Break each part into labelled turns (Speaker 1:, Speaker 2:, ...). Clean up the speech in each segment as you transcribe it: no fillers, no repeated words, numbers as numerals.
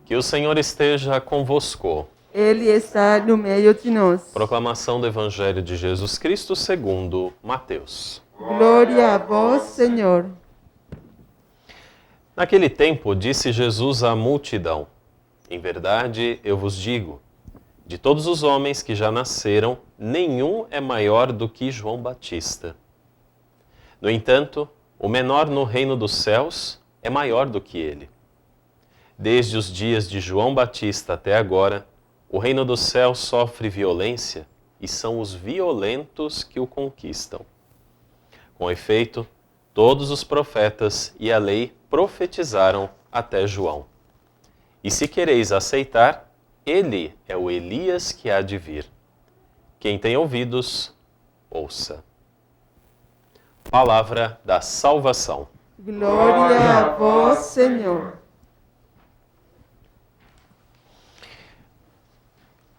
Speaker 1: Que o Senhor esteja convosco.
Speaker 2: Ele está no meio de nós.
Speaker 1: Proclamação do Evangelho de Jesus Cristo segundo Mateus.
Speaker 2: Glória a vós, Senhor.
Speaker 1: Naquele tempo, disse Jesus à multidão: Em verdade, eu vos digo, de todos os homens que já nasceram, nenhum é maior do que João Batista. No entanto, o menor no reino dos céus é maior do que ele. Desde os dias de João Batista até agora, o reino dos céus sofre violência e são os violentos que o conquistam. Com efeito, todos os profetas e a lei profetizaram até João. E se quereis aceitar, ele é o Elias que há de vir. Quem tem ouvidos, ouça. Palavra da salvação.
Speaker 2: Glória a vós, Senhor.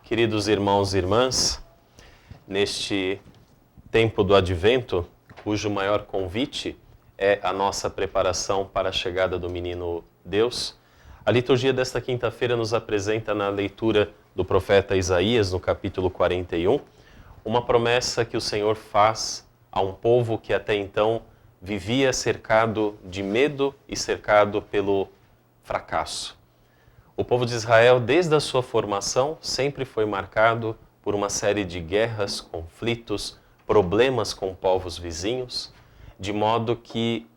Speaker 1: Queridos irmãos e irmãs, neste tempo do Advento, cujo maior convite é a nossa preparação para a chegada do menino Deus, a liturgia desta quinta-feira nos apresenta na leitura do profeta Isaías, no capítulo 41, uma promessa que o Senhor faz a um povo que até então vivia cercado de medo e cercado pelo fracasso. O povo de Israel, desde a sua formação, sempre foi marcado por uma série de guerras, conflitos, problemas com povos vizinhos, de modo que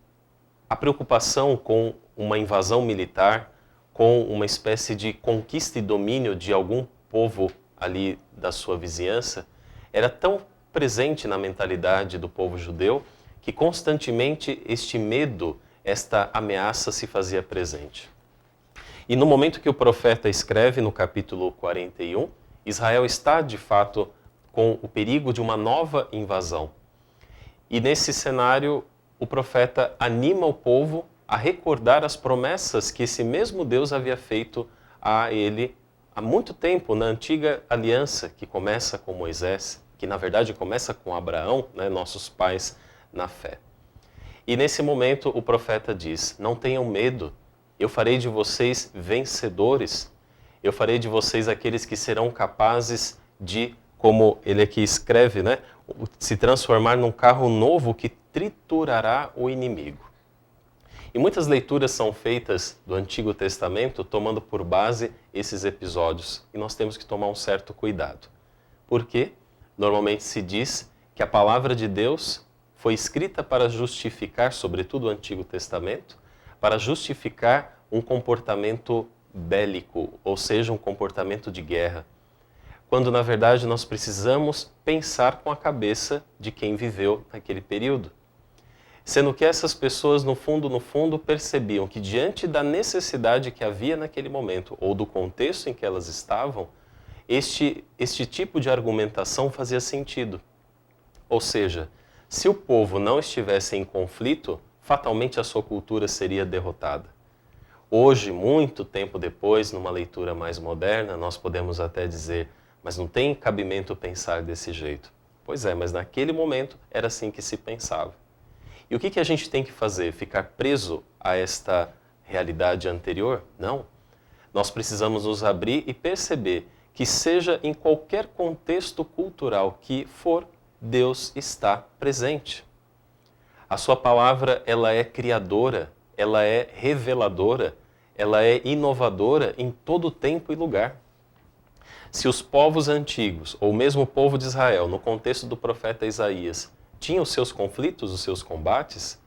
Speaker 1: a preocupação com uma invasão militar, com uma espécie de conquista e domínio de algum povo ali da sua vizinhança, era tão presente na mentalidade do povo judeu que constantemente este medo, esta ameaça se fazia presente. E no momento que o profeta escreve, no capítulo 41, Israel está, de fato, com o perigo de uma nova invasão. E nesse cenário, o profeta anima o povo a recordar as promessas que esse mesmo Deus havia feito a ele há muito tempo, na antiga aliança, que começa com Moisés, que na verdade começa com Abraão, né, nossos pais na fé. E nesse momento o profeta diz: não tenham medo, eu farei de vocês vencedores, eu farei de vocês aqueles que serão capazes de, como ele aqui escreve, né, se transformar num carro novo que triturará o inimigo. E muitas leituras são feitas do Antigo Testamento tomando por base esses episódios, e nós temos que tomar um certo cuidado. Por quê? Normalmente se diz que a palavra de Deus foi escrita para justificar, sobretudo o Antigo Testamento, para justificar um comportamento bélico, ou seja, um comportamento de guerra, quando na verdade nós precisamos pensar com a cabeça de quem viveu naquele período. Sendo que essas pessoas, no fundo, percebiam que diante da necessidade que havia naquele momento, ou do contexto em que elas estavam, este tipo de argumentação fazia sentido. Ou seja, se o povo não estivesse em conflito, fatalmente a sua cultura seria derrotada. Hoje, muito tempo depois, numa leitura mais moderna, nós podemos até dizer, mas não tem cabimento pensar desse jeito. Pois é, mas naquele momento era assim que se pensava. E o que a gente tem que fazer? Ficar preso a esta realidade anterior? Não. Nós precisamos nos abrir e perceber que seja em qualquer contexto cultural que for, Deus está presente. A sua palavra, ela é criadora, ela é reveladora, ela é inovadora em todo tempo e lugar. Se os povos antigos, ou mesmo o povo de Israel, no contexto do profeta Isaías, tinham os seus conflitos, os seus combates,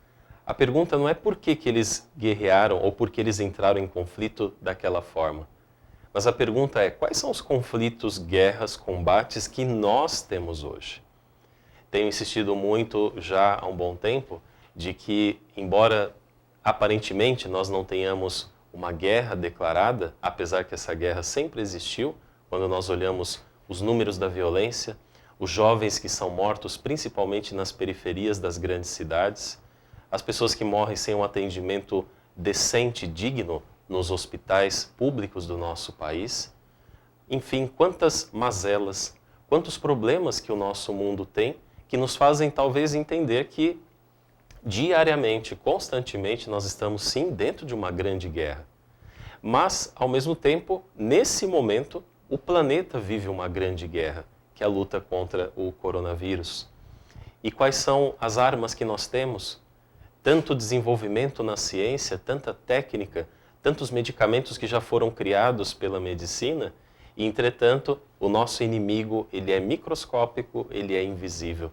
Speaker 1: a pergunta não é por que eles guerrearam ou por que eles entraram em conflito daquela forma. Mas a pergunta é, quais são os conflitos, guerras, combates que nós temos hoje? Tenho insistido muito já há um bom tempo de que, embora aparentemente nós não tenhamos uma guerra declarada, apesar que essa guerra sempre existiu, quando nós olhamos os números da violência, os jovens que são mortos principalmente nas periferias das grandes cidades, as pessoas que morrem sem um atendimento decente, digno nos hospitais públicos do nosso país. Enfim, quantas mazelas, quantos problemas que o nosso mundo tem que nos fazem talvez entender que diariamente, constantemente, nós estamos sim dentro de uma grande guerra. Mas, ao mesmo tempo, nesse momento, o planeta vive uma grande guerra, que é a luta contra o coronavírus. E quais são as armas que nós temos? Tanto desenvolvimento na ciência, tanta técnica, tantos medicamentos que já foram criados pela medicina, e, entretanto, o nosso inimigo, ele é microscópico, ele é invisível.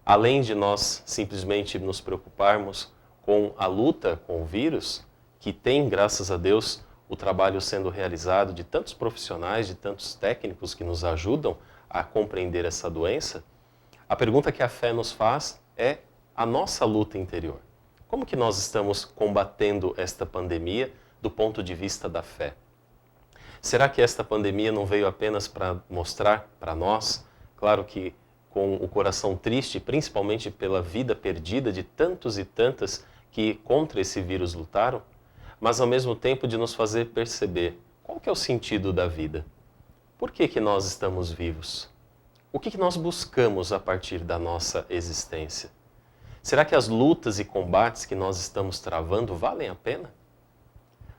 Speaker 1: Além de nós simplesmente nos preocuparmos com a luta com o vírus, que tem, graças a Deus, o trabalho sendo realizado de tantos profissionais, de tantos técnicos que nos ajudam a compreender essa doença, a pergunta que a fé nos faz é a nossa luta interior. Como que nós estamos combatendo esta pandemia do ponto de vista da fé? Será que esta pandemia não veio apenas para mostrar para nós, claro que com o coração triste, principalmente pela vida perdida de tantos e tantas que contra esse vírus lutaram, mas ao mesmo tempo de nos fazer perceber qual que é o sentido da vida? Por que nós estamos vivos? O que nós buscamos a partir da nossa existência? Será que as lutas e combates que nós estamos travando valem a pena?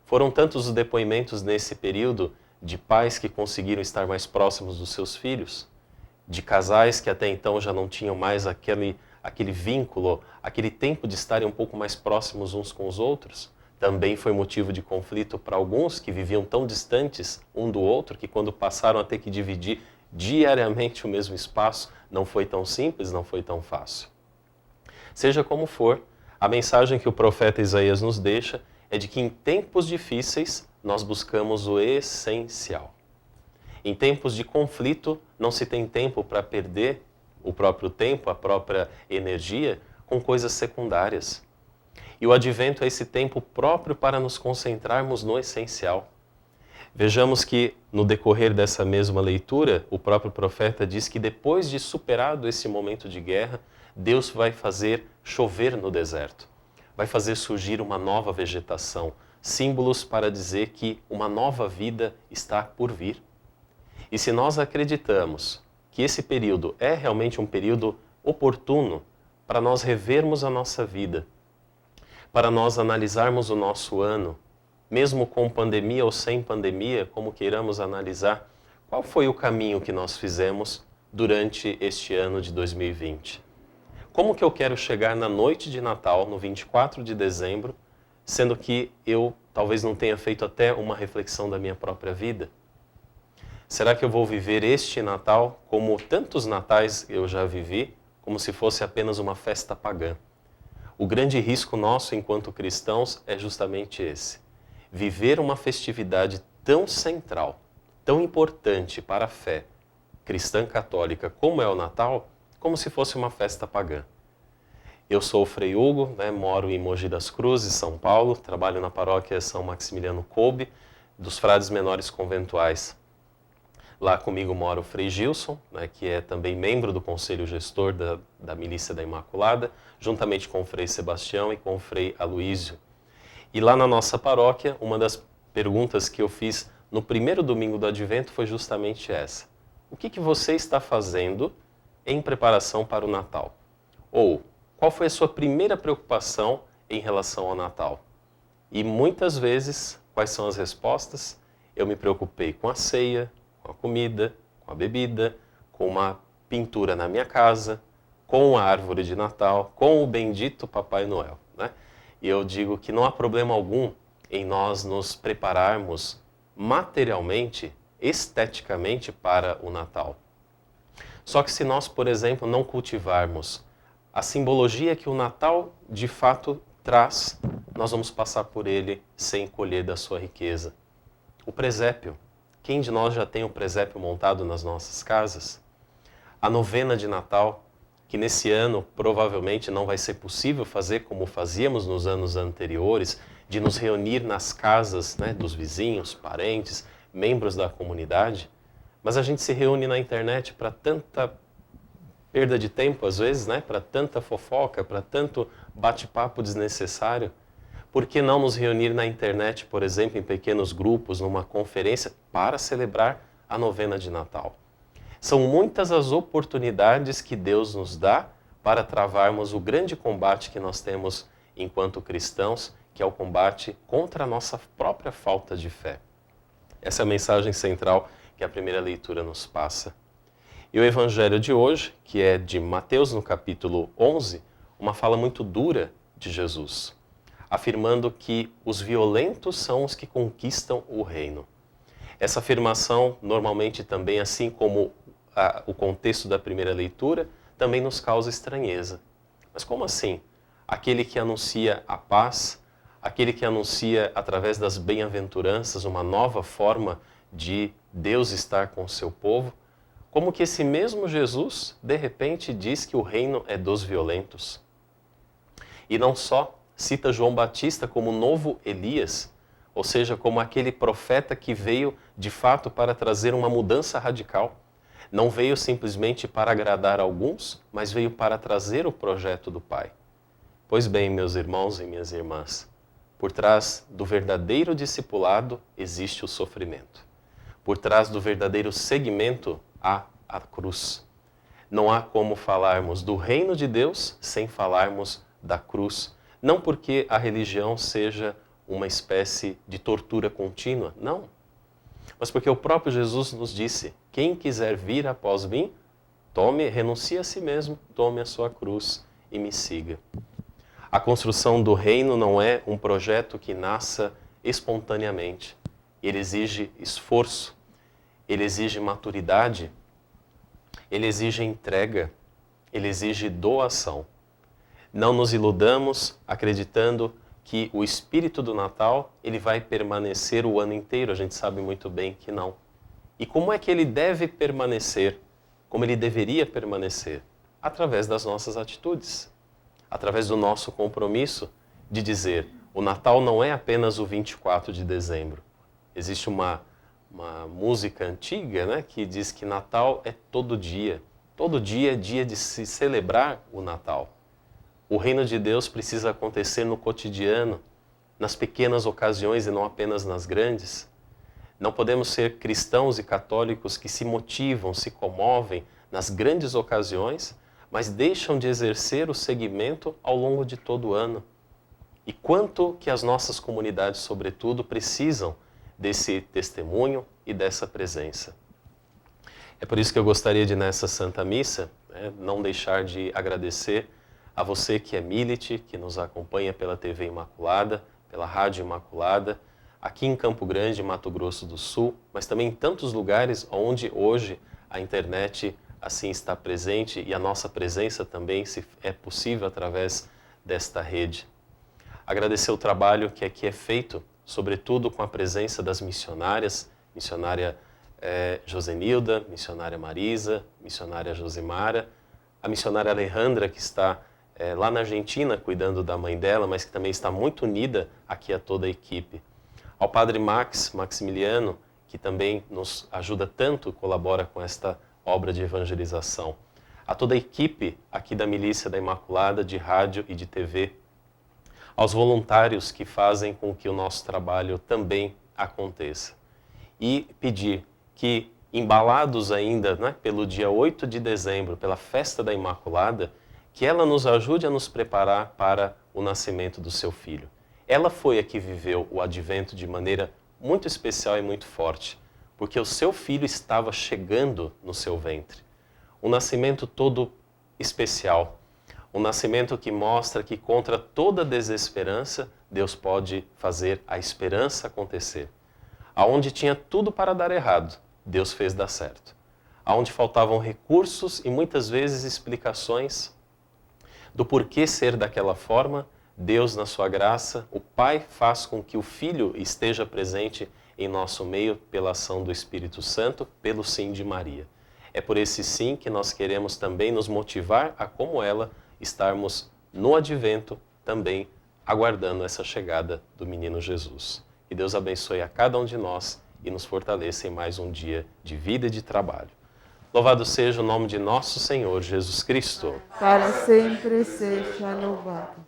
Speaker 1: Foram tantos os depoimentos nesse período de pais que conseguiram estar mais próximos dos seus filhos, de casais que até então já não tinham mais aquele vínculo, aquele tempo de estarem um pouco mais próximos uns com os outros. Também foi motivo de conflito para alguns que viviam tão distantes um do outro que quando passaram a ter que dividir diariamente o mesmo espaço, não foi tão simples, não foi tão fácil. Seja como for, a mensagem que o profeta Isaías nos deixa é de que em tempos difíceis nós buscamos o essencial. Em tempos de conflito, não se tem tempo para perder o próprio tempo, a própria energia, com coisas secundárias. E o advento é esse tempo próprio para nos concentrarmos no essencial. Vejamos que, no decorrer dessa mesma leitura, o próprio profeta diz que depois de superado esse momento de guerra, Deus vai fazer chover no deserto. Vai fazer surgir uma nova vegetação, símbolos para dizer que uma nova vida está por vir. E se nós acreditamos que esse período é realmente um período oportuno para nós revermos a nossa vida, para nós analisarmos o nosso ano, mesmo com pandemia ou sem pandemia, como queiramos analisar, qual foi o caminho que nós fizemos durante este ano de 2020? Como que eu quero chegar na noite de Natal, no 24 de dezembro, sendo que eu talvez não tenha feito até uma reflexão da minha própria vida? Será que eu vou viver este Natal como tantos natais eu já vivi, como se fosse apenas uma festa pagã? O grande risco nosso enquanto cristãos é justamente esse. Viver uma festividade tão central, tão importante para a fé cristã católica como é o Natal, como se fosse uma festa pagã. Eu sou o Frei Hugo, moro em Mogi das Cruzes, São Paulo, trabalho na paróquia São Maximiliano Kolbe, dos Frades Menores Conventuais. Lá comigo mora o Frei Gilson, que é também membro do Conselho Gestor da Milícia da Imaculada, juntamente com o Frei Sebastião e com o Frei Aloísio. E lá na nossa paróquia, uma das perguntas que eu fiz no primeiro domingo do Advento foi justamente essa. O que você está fazendo em preparação para o Natal? Ou, qual foi a sua primeira preocupação em relação ao Natal? E muitas vezes, quais são as respostas? Eu me preocupei com a ceia, com a comida, com a bebida, com uma pintura na minha casa, com a árvore de Natal, com o bendito Papai Noel, E eu digo que não há problema algum em nós nos prepararmos materialmente, esteticamente para o Natal. Só que se nós, por exemplo, não cultivarmos a simbologia que o Natal de fato traz, nós vamos passar por ele sem colher da sua riqueza. O presépio. Quem de nós já tem o presépio montado nas nossas casas? A novena de Natal, que nesse ano provavelmente não vai ser possível fazer como fazíamos nos anos anteriores, de nos reunir nas casas dos vizinhos, parentes, membros da comunidade, mas a gente se reúne na internet para tanta perda de tempo às vezes, né? Para tanta fofoca, para tanto bate-papo desnecessário. Por que não nos reunir na internet, por exemplo, em pequenos grupos, numa conferência, para celebrar a novena de Natal? São muitas as oportunidades que Deus nos dá para travarmos o grande combate que nós temos enquanto cristãos, que é o combate contra a nossa própria falta de fé. Essa é a mensagem central que a primeira leitura nos passa. E o evangelho de hoje, que é de Mateus, no capítulo 11, uma fala muito dura de Jesus, afirmando que os violentos são os que conquistam o reino. Essa afirmação, normalmente também, assim como o contexto da primeira leitura, também nos causa estranheza. Mas como assim? Aquele que anuncia a paz, aquele que anuncia através das bem-aventuranças uma nova forma de Deus estar com o seu povo, como que esse mesmo Jesus, de repente, diz que o reino é dos violentos? E não só cita João Batista como novo Elias, ou seja, como aquele profeta que veio de fato para trazer uma mudança radical. Não veio simplesmente para agradar alguns, mas veio para trazer o projeto do Pai. Pois bem, meus irmãos e minhas irmãs, por trás do verdadeiro discipulado existe o sofrimento. Por trás do verdadeiro seguimento há a cruz. Não há como falarmos do reino de Deus sem falarmos da cruz. Não porque a religião seja uma espécie de tortura contínua, não. Mas porque o próprio Jesus nos disse, quem quiser vir após mim, renuncie a si mesmo, tome a sua cruz e me siga. A construção do reino não é um projeto que nasça espontaneamente. Ele exige esforço, ele exige maturidade, ele exige entrega, ele exige doação. Não nos iludamos acreditando que o espírito do Natal ele vai permanecer o ano inteiro. A gente sabe muito bem que não. E como é que ele deve permanecer? Como ele deveria permanecer? Através das nossas atitudes. Através do nosso compromisso de dizer, o Natal não é apenas o 24 de dezembro. Existe uma música antiga, né, que diz que Natal é todo dia. Todo dia é dia de se celebrar o Natal. O reino de Deus precisa acontecer no cotidiano, nas pequenas ocasiões e não apenas nas grandes. Não podemos ser cristãos e católicos que se motivam, se comovem nas grandes ocasiões, mas deixam de exercer o seguimento ao longo de todo o ano. E quanto que as nossas comunidades, sobretudo, precisam desse testemunho e dessa presença. É por isso que eu gostaria de, nessa Santa Missa, não deixar de agradecer a você que é Milite, que nos acompanha pela TV Imaculada, pela Rádio Imaculada, aqui em Campo Grande, Mato Grosso do Sul, mas também em tantos lugares onde hoje a internet assim está presente e a nossa presença também se é possível através desta rede. Agradecer o trabalho que aqui é feito, sobretudo com a presença das missionárias, missionária Josenilda, missionária Marisa, missionária Josimara, a missionária Alejandra, que está lá na Argentina, cuidando da mãe dela, mas que também está muito unida aqui a toda a equipe. Ao padre Maximiliano, que também nos ajuda tanto, colabora com esta obra de evangelização. A toda a equipe aqui da Milícia da Imaculada, de rádio e de TV. Aos voluntários que fazem com que o nosso trabalho também aconteça. E pedir que, embalados ainda, né, pelo dia 8 de dezembro, pela festa da Imaculada, que ela nos ajude a nos preparar para o nascimento do seu filho. Ela foi a que viveu o advento de maneira muito especial e muito forte, porque o seu filho estava chegando no seu ventre. Um nascimento todo especial, um nascimento que mostra que contra toda desesperança, Deus pode fazer a esperança acontecer. Aonde tinha tudo para dar errado, Deus fez dar certo. Aonde faltavam recursos e muitas vezes explicações do porquê ser daquela forma, Deus, na sua graça, o Pai faz com que o Filho esteja presente em nosso meio pela ação do Espírito Santo, pelo sim de Maria. É por esse sim que nós queremos também nos motivar a, como ela, estarmos no advento também aguardando essa chegada do menino Jesus. Que Deus abençoe a cada um de nós e nos fortaleça em mais um dia de vida e de trabalho. Louvado seja o nome de nosso Senhor Jesus Cristo.
Speaker 2: Para sempre seja louvado.